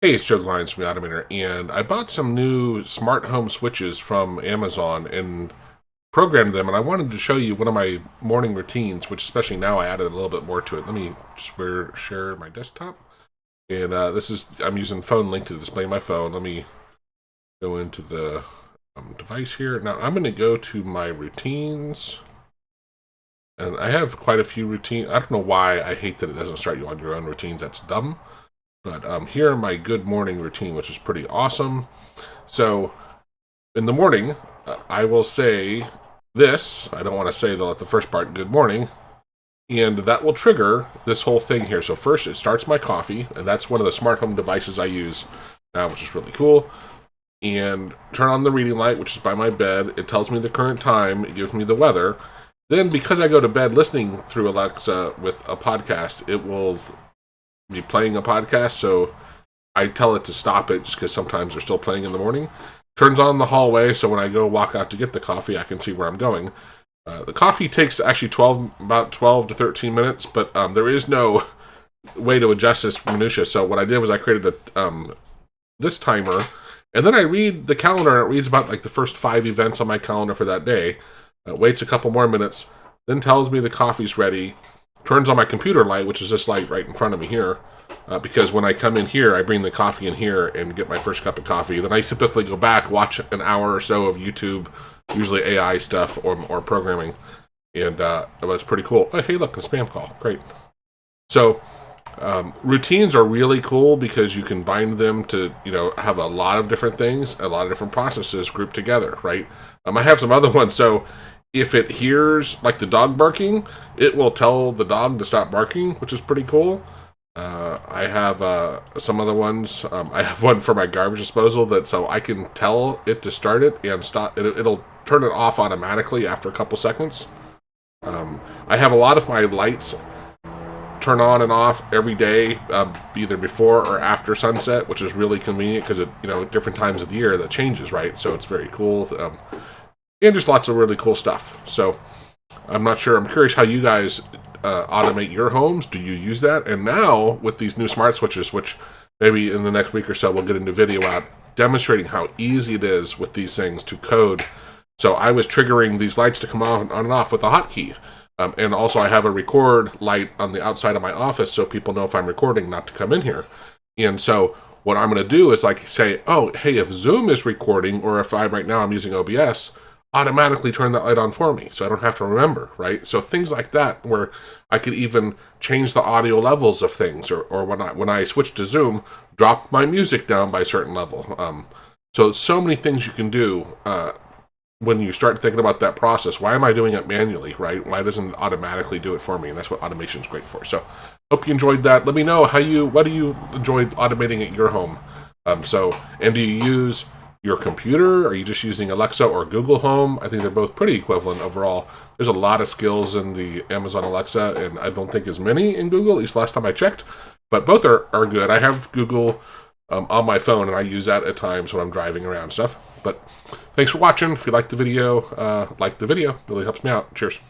Hey, it's Joe Glines from the AUTOMATOR, and I bought some new smart home switches from Amazon and programmed them, and I wanted to show you one of my morning routines, which especially now I added a little bit more to it. Let me just share my desktop, and I'm using Phone Link to display my phone. Let me go into the device here. Now I'm going to go to my routines, and I have quite a few routines. I don't know why I hate that it doesn't start you on your own routines. That's dumb. But here are my good morning routine, which is pretty awesome. So in the morning, I will say this. I don't want to say the first part, good morning. And that will trigger this whole thing here. So first, it starts my coffee. And that's one of the smart home devices I use now, which is really cool. And turn on the reading light, which is by my bed. It tells me the current time. It gives me the weather. Then, because I go to bed listening through Alexa with a podcast, it will be playing a podcast, so I tell it to stop it just because sometimes they're still playing in the morning. Turns on the hallway, so when I go walk out to get the coffee, I can see where I'm going. The coffee takes actually about 12 to 13 minutes, but there is no way to adjust this minutia. So what I did was I created this timer, and then I read the calendar, and it reads about like the first 5 events on my calendar for that day. Waits a couple more minutes, then tells me the coffee's ready. Turns on my computer light, which is this light right in front of me here, because when I come in here, I bring the coffee in here and get my first cup of coffee. Then I typically go back, watch an hour or so of YouTube, usually AI stuff or programming, and it was pretty cool. Oh, hey, look, a spam call. Great. So routines are really cool because you can bind them to, have a lot of different things, a lot of different processes grouped together, right? I have some other ones. So if it hears like the dog barking, it will tell the dog to stop barking, which is pretty cool. I have some other ones. I have one for my garbage disposal so I can tell it to start it and stop. It'll turn it off automatically after a couple seconds. I have a lot of my lights turn on and off every day, either before or after sunset, which is really convenient because different times of the year that changes, right? So it's very cool. And just lots of really cool stuff. So I'm not sure. I'm curious how you guys automate your homes. Do you use that? And now with these new smart switches, which maybe in the next week or so we'll get into video out demonstrating how easy it is with these things to code. So I was triggering these lights to come on and off with a hotkey. And also I have a record light on the outside of my office so people know if I'm recording not to come in here. And so what I'm going to do is like say, oh, hey, if Zoom is recording or if right now I'm using OBS, automatically turn that light on for me so I don't have to remember, right? So things like that where I could even change the audio levels of things or when I switch to Zoom, drop my music down by a certain level. So many things you can do when you start thinking about that process. Why am I doing it manually, right? Why doesn't it automatically do it for me? And that's what automation is great for. So hope you enjoyed that. Let me know what do you enjoy automating at your home? And do you use your computer? Are you just using Alexa or Google Home? I think they're both pretty equivalent overall. There's a lot of skills in the Amazon Alexa, and I don't think as many in Google, at least last time I checked. But both are good. I have Google on my phone, and I use that at times when I'm driving around stuff. But thanks for watching. If you liked the video, it really helps me out. Cheers.